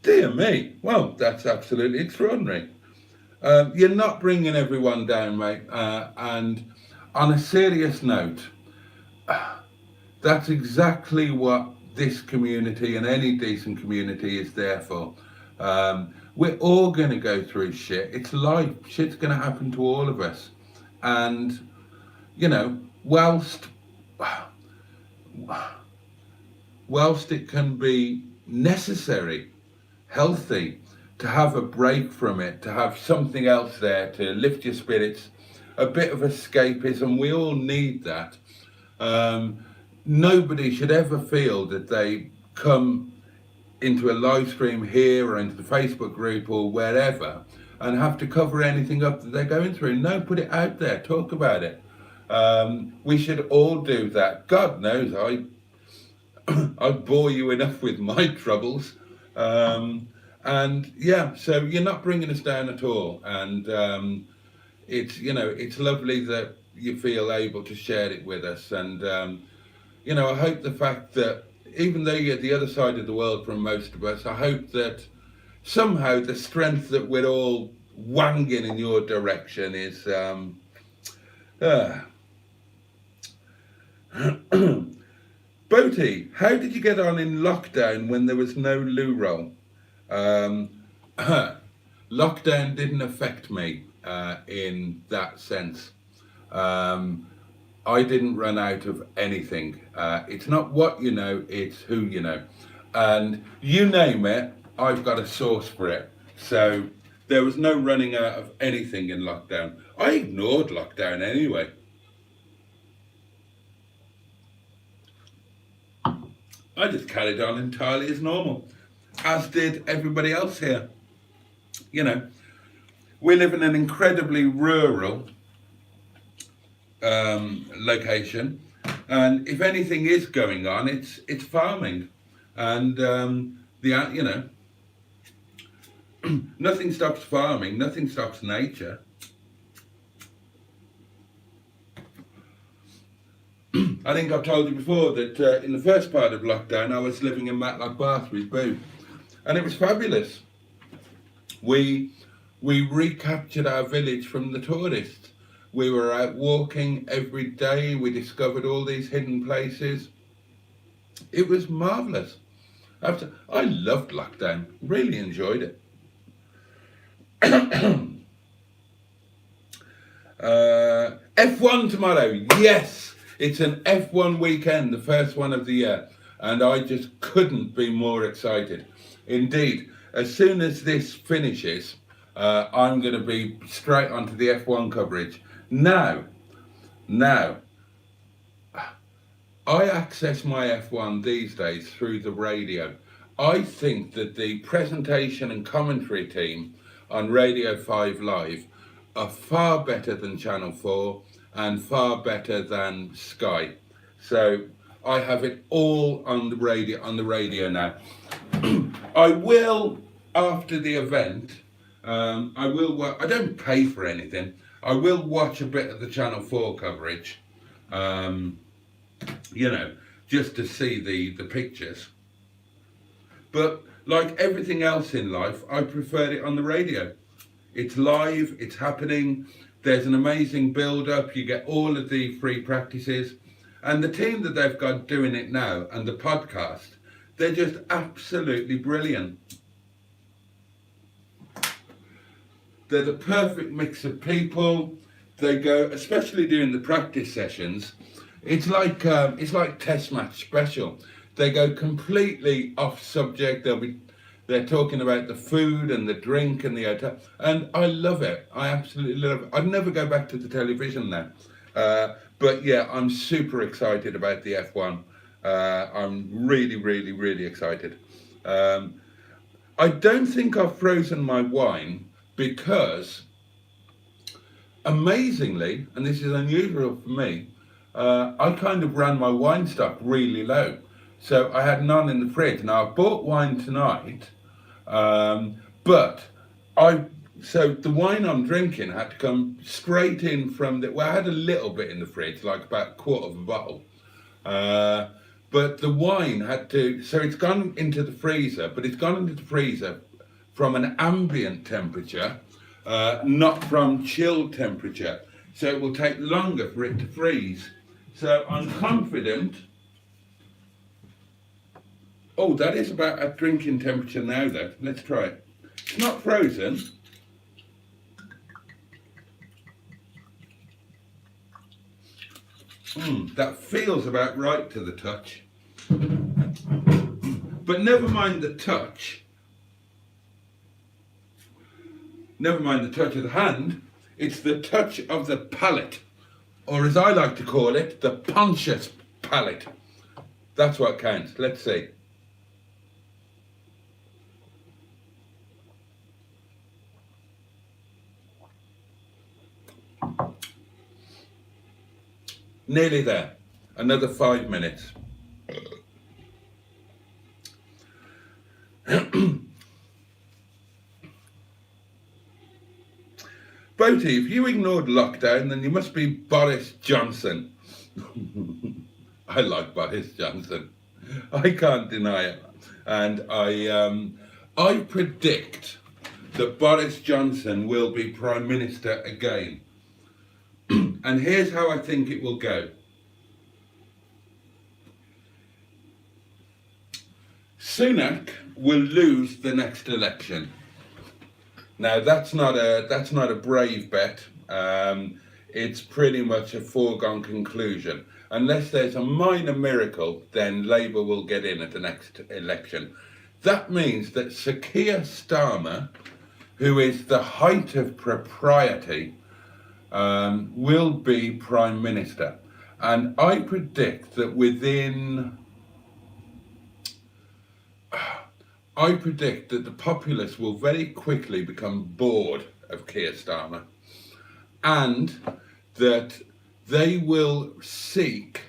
Dear me. Well, that's absolutely extraordinary. You're not bringing everyone down, mate. And on a serious note, that's exactly what this community and any decent community is there for. We're all going to go through shit. It's life. Shit's going to happen to all of us. And, you know, whilst whilst it can be necessary, healthy, to have a break from it, to have something else there to lift your spirits, a bit of escapism, we all need that. Nobody should ever feel that they come into a live stream here or into the Facebook group or wherever and have to cover anything up that they're going through. No, put it out there, talk about it. We should all do that. God knows I bore you enough with my troubles. And yeah, so you're not bringing us down at all. And it's, you know, it's lovely that you feel able to share it with us. And, you know, I hope the fact that even though you're at the other side of the world from most of us, I hope that somehow the strength that we're all wanging in your direction is Boaty, how did you get on in lockdown when there was no loo roll? Lockdown didn't affect me in that sense. I didn't run out of anything. It's not what you know, it's who you know. And you name it, I've got a source for it. So there was no running out of anything in lockdown. I ignored lockdown anyway. I just carried on entirely as normal, as did everybody else here. You know, we live in an incredibly rural location, and if anything is going on, it's farming, and you know, nothing stops farming, nothing stops nature. I think I've told you before that in the first part of lockdown I was living in Matlock Bath with Boo, and it was fabulous. We recaptured our village from the tourists. We were out walking every day. We discovered all these hidden places. It was marvellous. I loved lockdown, really enjoyed it. F1 tomorrow, yes! It's an F1 weekend, the first one of the year, and I just couldn't be more excited. Indeed, as soon as this finishes, I'm going to be straight onto the F1 coverage. Now, I access my F1 these days through the radio. I think that the presentation and commentary team on Radio 5 Live are far better than Channel 4 and far better than Sky. So I have it all on the radio now. I will, after the event, I don't pay for anything. I will watch a bit of the Channel 4 coverage, you know, just to see the pictures. But like everything else in life, I prefer it on the radio. It's live, it's happening, there's an amazing build-up, you get all of the free practices, and the team that they've got doing it now, and the podcast, they're just absolutely brilliant. They're the perfect mix of people. They go, especially during the practice sessions, it's like test match special. They go completely off subject. They're talking about the food and the drink and the hotel, and I love it. I absolutely love it. I'd never go back to the television now, but yeah, I'm super excited about the F1. I'm really excited. I don't think I've frozen my wine because, amazingly, and this is unusual for me, I kind of ran my wine stock really low. So I had none in the fridge. Now I've bought wine tonight, but so the wine I'm drinking had to come straight in from I had a little bit in the fridge, like about a quarter of a bottle. But the wine so it's gone into the freezer, but it's gone into the freezer from an ambient temperature, not from chilled temperature. So it will take longer for it to freeze. So I'm confident. Oh, that is about at drinking temperature now though. Let's try it. It's not frozen. That feels about right to the touch. But never mind the touch. Never mind the touch of the hand. It's the touch of the palate. Or as I like to call it, the conscious palate. That's what counts. Let's see. Nearly there. Another 5 minutes. Boaty, if you ignored lockdown, then you must be Boris Johnson. I like Boris Johnson. I can't deny it. And I predict that Boris Johnson will be Prime Minister again. And here's how I think it will go. Sunak will lose the next election. Now that's not a brave bet. It's pretty much a foregone conclusion. Unless there's a minor miracle, then Labour will get in at the next election. That means that Sir Keir Starmer, who is the height of propriety, will be Prime Minister. And I predict that the populace will very quickly become bored of Keir Starmer, and that they will seek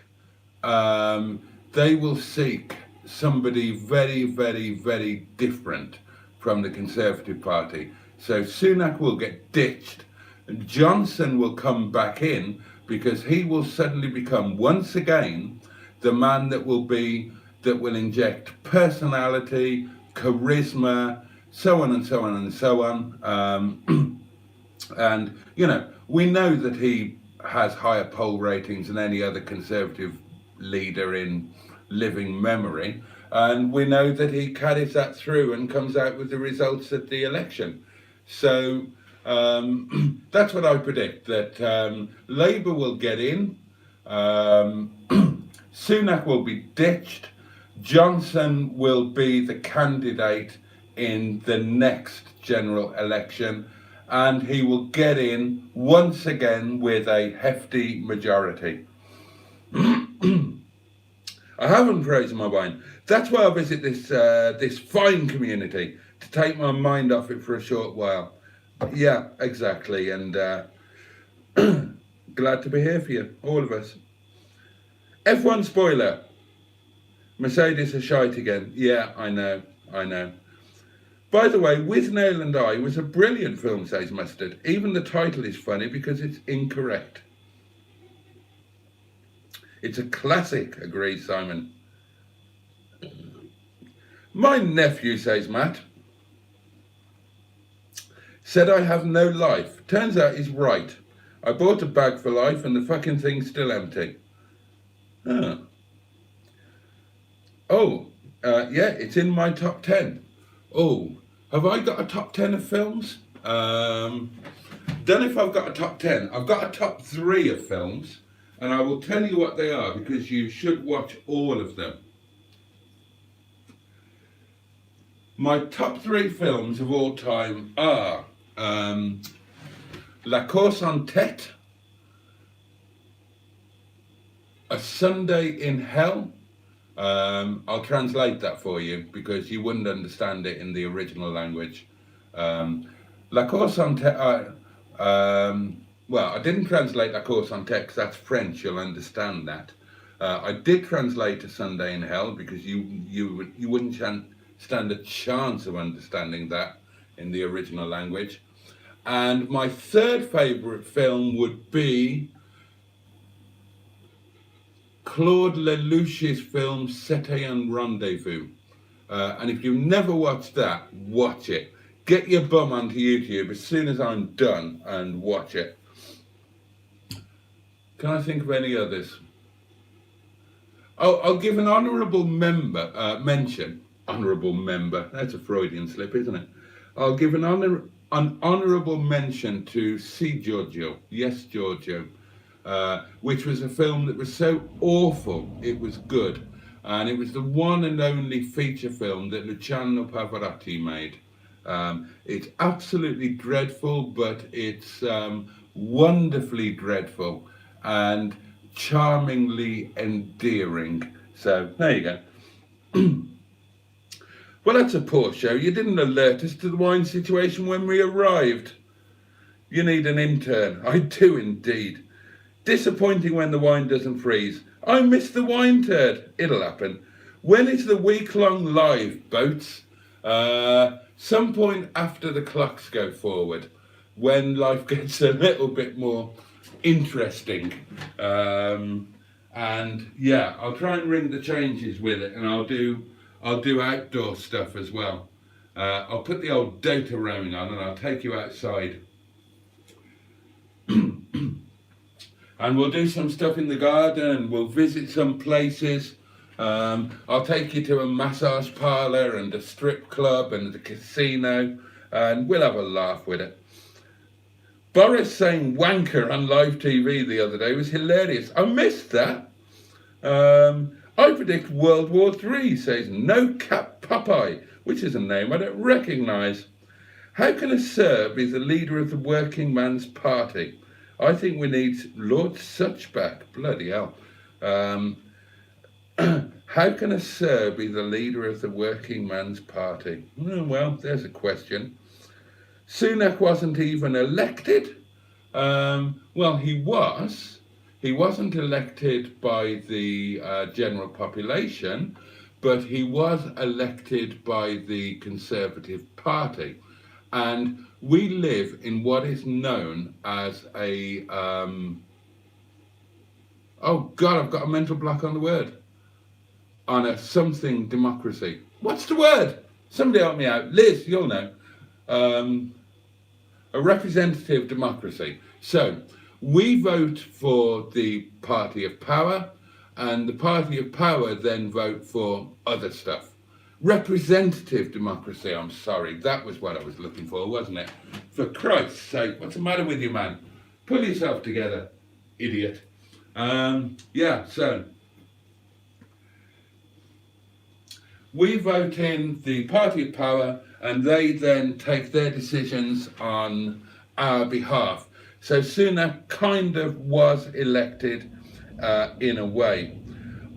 somebody very, very, very different from the Conservative Party. So Sunak will get ditched, and Johnson will come back in because he will suddenly become once again the man that will inject personality, charisma, so on and so on and so on. And, you know, we know that he has higher poll ratings than any other Conservative leader in living memory. And we know that he carries that through and comes out with the results at the election. So that's what I predict, that Labour will get in, Sunak will be ditched, Johnson will be the candidate in the next general election, and he will get in once again with a hefty majority. I haven't praised my wine. That's why I visit this fine community, to take my mind off it for a short while. Yeah, exactly, and glad to be here for you, all of us. F1 spoiler. Mercedes are shite again. Yeah, I know. By the way, With Nail and I was a brilliant film, says Mustard. Even the title is funny because it's incorrect. It's a classic, agrees Simon. My nephew, says Matt, said I have no life. Turns out he's right. I bought a bag for life and the fucking thing's still empty. Huh. Yeah, it's in my top 10. Oh, have I got a top 10 of films? Don't know if I've got a top 10. I've got a top 3 of films, and I will tell you what they are because you should watch all of them. My top 3 films of all time are La Course en Tête, A Sunday in Hell. I'll translate that for you because you wouldn't understand it in the original language. La Course en Tête, well, I didn't translate La Course en Tête because that's French, you'll understand that. I did translate A Sunday in Hell because you wouldn't stand a chance of understanding that in the original language. And my third favourite film would be Claude Lelouch's film C'était un Rendezvous. And if you've never watched that, watch it. Get your bum onto YouTube as soon as I'm done and watch it. Can I think of any others? Oh, I'll give an honourable mention. Honourable member, that's a Freudian slip, isn't it? I'll give an honourable mention to C. Giorgio. Yes, Giorgio. which was a film that was so awful it was good. And it was the one and only feature film that Luciano Pavarotti made. It's absolutely dreadful, but it's wonderfully dreadful and charmingly endearing. So there you go. Well, that's a poor show. You didn't alert us to the wine situation when we arrived. You need an intern. I do indeed. Disappointing when the wine doesn't freeze. I missed the wine turd. It'll happen. When is the week-long live, Boats? Some point after the clocks go forward, when life gets a little bit more interesting. And yeah, I'll try and ring the changes with it, and I'll do outdoor stuff as well. I'll put the old data roaming on, and I'll take you outside. And we'll do some stuff in the garden, we'll visit some places. I'll take you to a massage parlour and a strip club and the casino, and we'll have a laugh with it. Boris saying wanker on live TV the other day was hilarious. I missed that. I predict World War III, says No Cap Popeye, which is a name I don't recognise. How can a Serb be the leader of the working man's party? I think we need Lord Such back. Bloody hell. How can a Serb be the leader of the working man's party? Well, there's a question. Sunak wasn't even elected. Well, he was. He wasn't elected by the general population, but he was elected by the Conservative Party. And we live in what is known as a, oh God, I've got a mental block on the word. On a something democracy. What's the word? Somebody help me out. Liz, you'll know. A representative democracy. So we vote for the party of power, and the party of power then vote for other stuff. Representative democracy, I'm sorry, that was what I was looking for, wasn't it? For Christ's sake, what's the matter with you, man? Pull yourself together, idiot. Yeah, so we vote in the party of power, and they then take their decisions on our behalf. So Sunak kind of was elected in a way.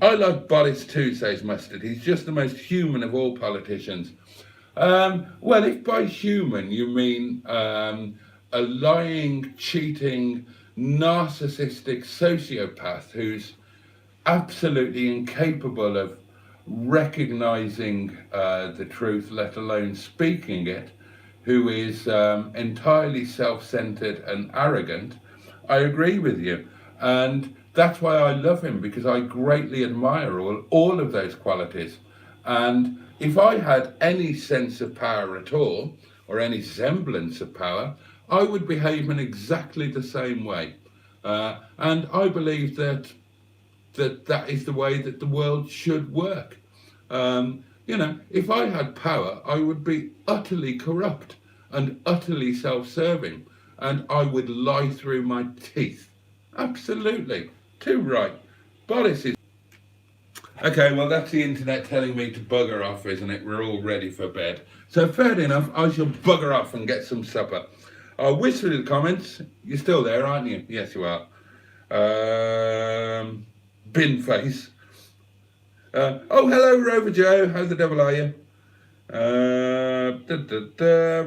I like Boris too, says Mustard. He's just the most human of all politicians. Well, if by human you mean a lying, cheating, narcissistic sociopath who's absolutely incapable of recognising the truth, let alone speaking it, who is entirely self-centred and arrogant, I agree with you. And that's why I love him, because I greatly admire all of those qualities. And if I had any sense of power at all, or any semblance of power, I would behave in exactly the same way. And I believe that is the way that the world should work. You know, if I had power, I would be utterly corrupt and utterly self-serving, and I would lie through my teeth. Absolutely. Too right. Boris is... Okay, well, that's the internet telling me to bugger off, isn't it? We're all ready for bed. So fair enough, I shall bugger off and get some supper. I'll whiz through the comments. You're still there, aren't you? Yes, you are. Bin face. Oh, hello, Rover Joe. How the devil are you?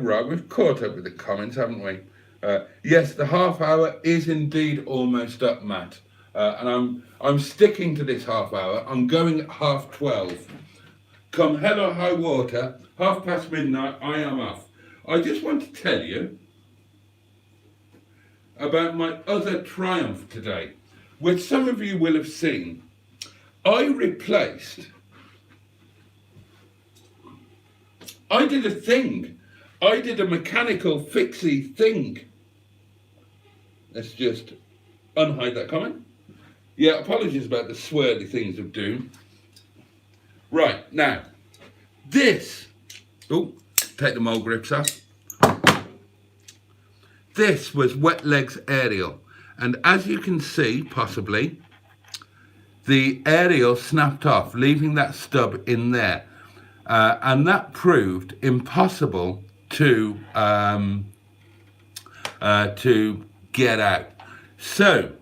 Right, we've caught up with the comments, haven't we? Yes, the half hour is indeed almost up, Matt. And I'm sticking to this half hour. I'm going at 12:30. Come hell or high water, midnight, I am off. I just want to tell you about my other triumph today, which some of you will have seen. I did a thing. I did a mechanical fixie thing. Let's just unhide that comment. Yeah, apologies about the swirly things of doom. Right, now, this, oh, take the mole grips off. This was Wet Legs Aerial, And as you can see, possibly, the aerial snapped off, leaving that stub in there. And that proved impossible to get out. So,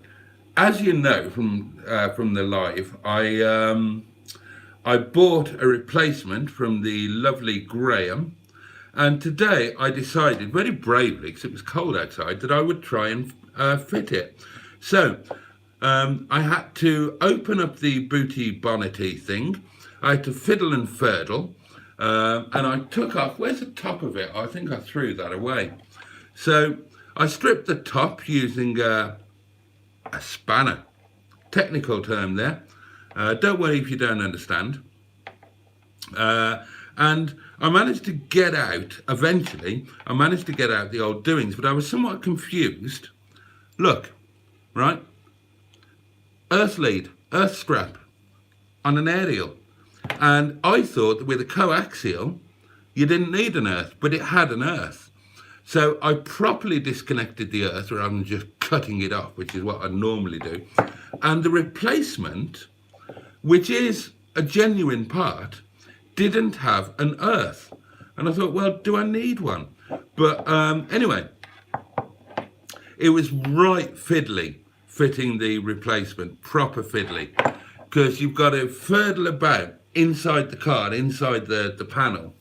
as you know from the live, I bought a replacement from the lovely Graham, and today I decided very bravely, because it was cold outside, that I would try and fit it. So I had to open up the Boaty Boaty thing. I had to fiddle and furdle, and I took off. Where's the top of it? I think I threw that away. So I stripped the top using a spanner. Technical term there. Don't worry if you don't understand. And I managed to get out, eventually, I managed to get out the old doings, but I was somewhat confused. Look, right? Earth lead, earth strap on an aerial. And I thought that with a coaxial, you didn't need an earth, but it had an earth. So I properly disconnected the earth rather than just cutting it off, which is what I normally do. And the replacement, which is a genuine part, didn't have an earth. And I thought, well, do I need one? But anyway, it was right fiddly fitting the replacement, proper fiddly, because you've got to furdle about inside the car, inside the panel,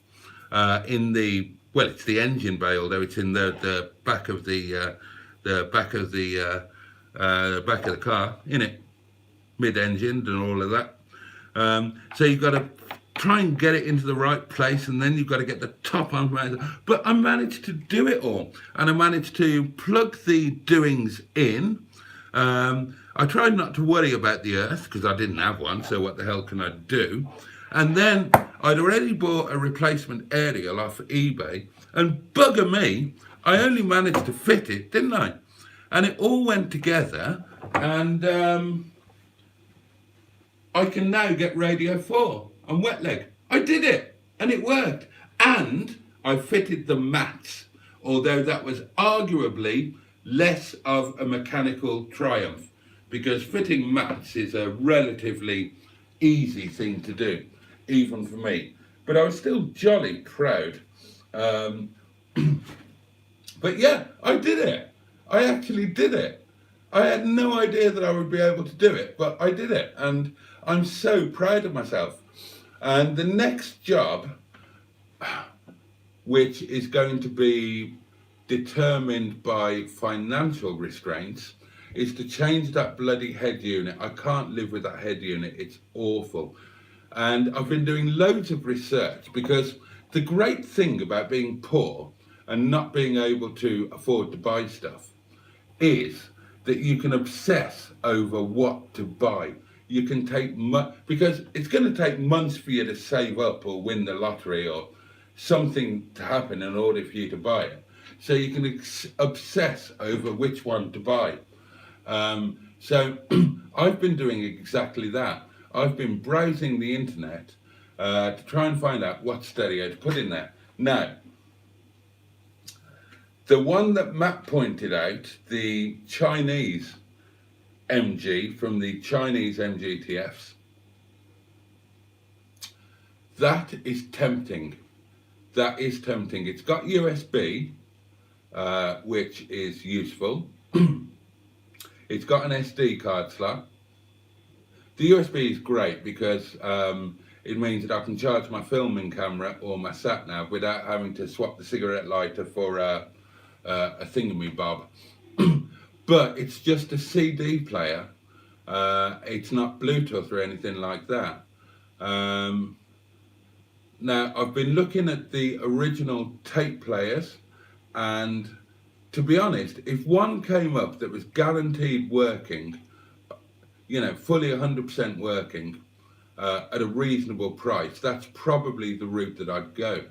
in the, well, it's the engine bay, although it's in the back of the back of the car, in it, mid-engined and all of that. So you've got to try and get it into the right place, and then you've got to get the top on. But I managed to do it all, and I managed to plug the doings in. I tried not to worry about the earth because I didn't have one, so what the hell can I do? And then I'd already bought a replacement aerial off eBay, and bugger me, I only managed to fit it, didn't I? And it all went together, and I can now get Radio 4 on wet leg. I did it, and it worked. And I fitted the mats, although that was arguably less of a mechanical triumph, because fitting mats is a relatively easy thing to do, even for me. But I was still jolly proud. But yeah, I did it. I actually did it. I had no idea that I would be able to do it, but I did it. And I'm so proud of myself. And the next job, which is going to be determined by financial restraints, is to change that bloody head unit. I can't live with that head unit. It's awful. And I've been doing loads of research, because the great thing about being poor and not being able to afford to buy stuff is that you can obsess over what to buy. You can take because it's going to take months for you to save up or win the lottery or something to happen in order for you to buy it. So you can obsess over which one to buy. So I've been doing exactly that. I've been browsing the internet to try and find out what stereo to put in there. Now, the one that Matt pointed out, the Chinese MG from the Chinese MGTFs, that is tempting. That is tempting. It's got USB, which is useful. It's got an SD card slot. The USB is great because it means that I can charge my filming camera or my sat nav without having to swap the cigarette lighter for a thingamabob. But it's just a CD player. It's not Bluetooth or anything like that. Now, I've been looking at the original tape players, and to be honest, if one came up that was guaranteed working, you know, fully 100% working at a reasonable price, that's probably the route that I'd go.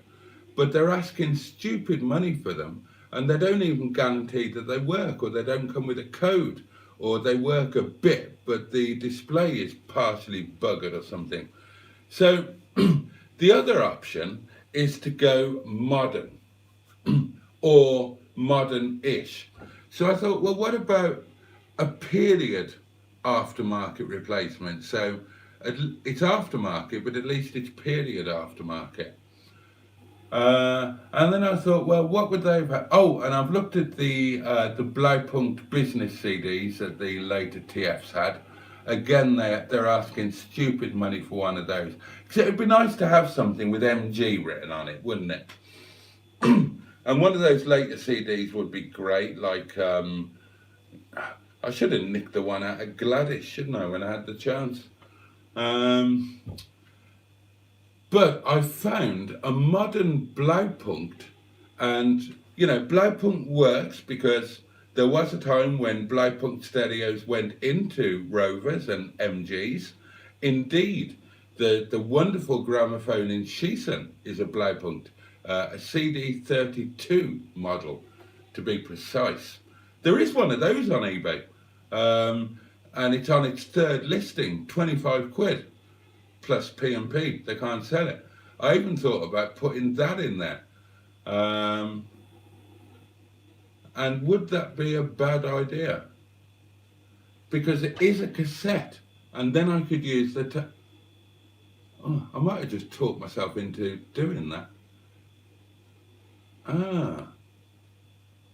But they're asking stupid money for them, and they don't even guarantee that they work, or they don't come with a code, or they work a bit, but the display is partially buggered or something. So the other option is to go modern or modern-ish. So I thought, well, what about a period aftermarket replacement. So it's aftermarket, but at least it's period aftermarket. And then I thought, well, what would they have had? Oh, and I've looked at the Blaupunkt business CDs that the later TFs had. Again, they're asking stupid money for one of those. So it'd be nice to have something with MG written on it, wouldn't it? And one of those later CDs would be great. Like, I should have nicked the one out of Gladys, shouldn't I, when I had the chance? But I found a modern Blaupunkt, and you know, Blaupunkt works because there was a time when Blaupunkt stereos went into Rovers and MGs. Indeed, the wonderful gramophone in Shison is a Blaupunkt, a CD32 model, to be precise. There is one of those on eBay, and it's on its third listing, 25 quid. Plus P&P, they can't sell it. I even thought about putting that in there. And would that be a bad idea? Because it is a cassette, and then I could use the... Oh, I might have just talked myself into doing that.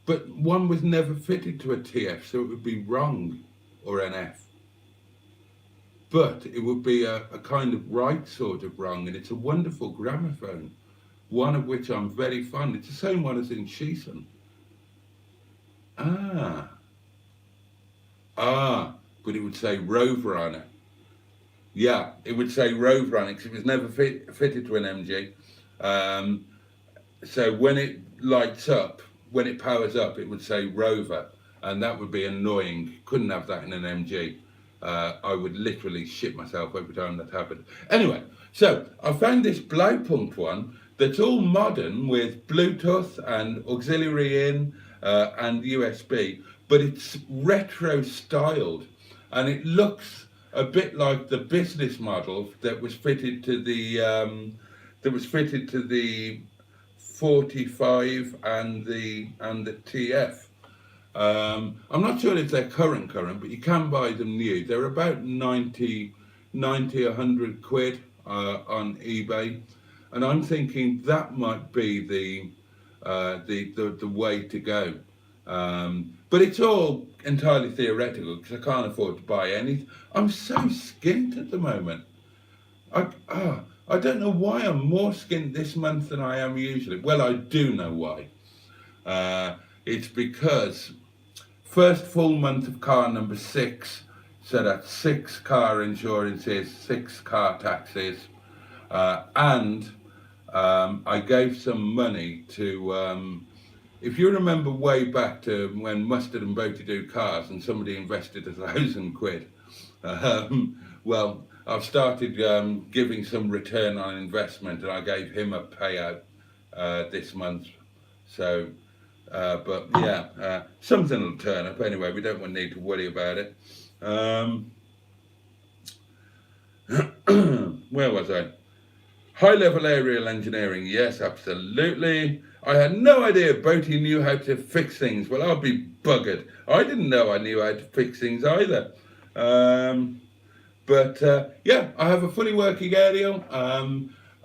But one was never fitted to a TF, so it would be wrong, or an F. But it would be a kind of right sort of wrong, and it's a wonderful gramophone, one of which I'm very fond. It's the same one as in Shison. But it would say Rover on it. Yeah, it would say Rover on it because it was never fitted to an MG. So when it lights up, when it powers up, it would say Rover, and that would be annoying. Couldn't have that in an MG. I would literally shit myself every time that happened. Anyway, so I found this Blaupunkt one that's all modern with Bluetooth and auxiliary in and USB, but it's retro styled, and it looks a bit like the business model that was fitted to the 45 and the TF. I'm not sure if they're current, but you can buy them new. They're about 90, 100 quid on eBay, and I'm thinking that might be the way to go. But it's all entirely theoretical because I can't afford to buy any. I'm so skint at the moment. I don't know why I'm more skint this month than I am usually. Well, I do know why. It's because first full month of car number 6, so that's 6 car insurances, 6 car taxes, and I gave some money to, if you remember way back to when Mustard and Boaty do cars and somebody invested 1,000 quid, well, I've started giving some return on investment, and I gave him a payout this month, so... but yeah, something will turn up anyway. We don't need to worry about it. Where was I? High-level aerial engineering. Yes, absolutely. I had no idea Boaty knew how to fix things. Well, I'll be buggered. I didn't know I knew how to fix things either. But yeah, I have a fully working aerial.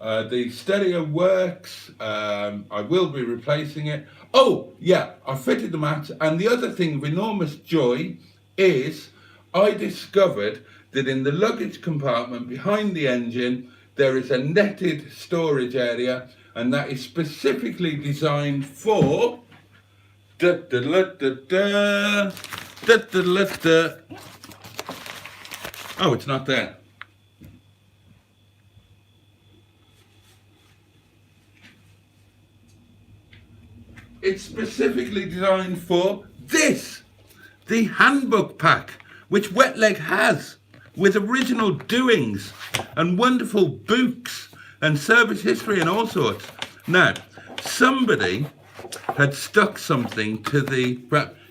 The stereo works. I will be replacing it. Oh, yeah, I fitted the mats. And the other thing of enormous joy is I discovered that in the luggage compartment behind the engine, there is a netted storage area, and that is specifically designed for... Oh, it's not there. It's specifically designed for this, the handbook pack, which Wet Leg has, with original doings and wonderful books and service history and all sorts. Now, somebody had stuck something to the...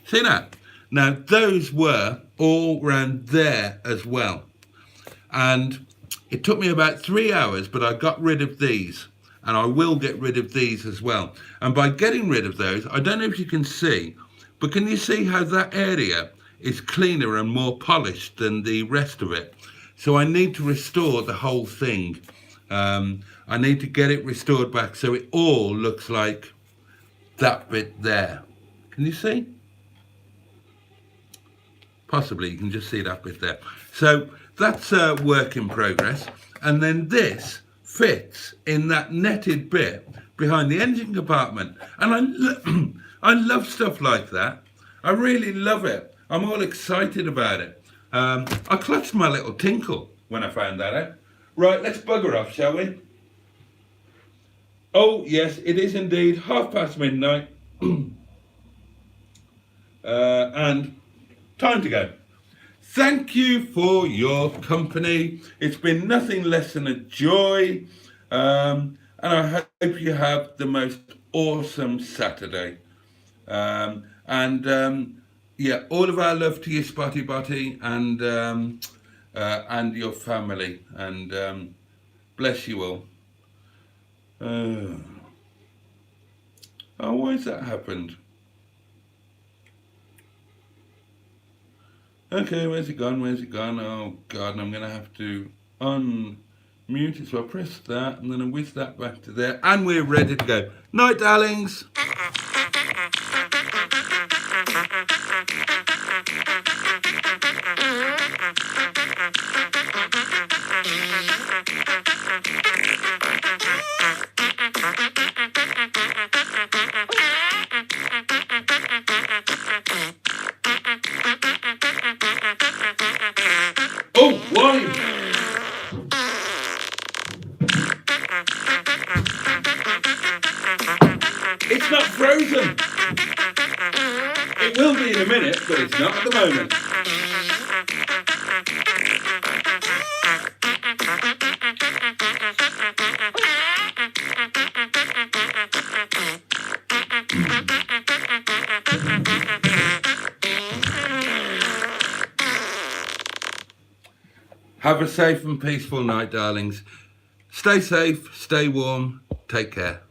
See that? Now, those were all round there as well. And it took me about 3 hours, but I got rid of these. And I will get rid of these as well. And by getting rid of those, I don't know if you can see, but can you see how that area is cleaner and more polished than the rest of it. So I need to restore the whole thing. I need to get it restored back so it all looks like that bit there. Can you see? Possibly, you can just see that bit there. So that's a work in progress. And then this fits in that netted bit behind the engine compartment. And I love stuff like that. I really love it. I'm all excited about it. I clutched my little tinkle when I found that out. Right, let's bugger off, shall we? Oh, yes, it is indeed midnight. And time to go. Thank you for your company. It's been nothing less than a joy. And I hope you have the most awesome Saturday. Yeah, all of our love to you, Spotty Botty, and your family. And bless you all. Oh, why has that happened? Okay, where's it gone? Where's it gone? Oh God, I'm gonna have to unmute it. So I press that, and then I whiz that back to there, and we're ready to go. Night, darlings. Oh, why? It's not frozen. It will be in a minute, but it's not at the moment. Have a safe and peaceful night, darlings. Stay safe, stay warm, take care.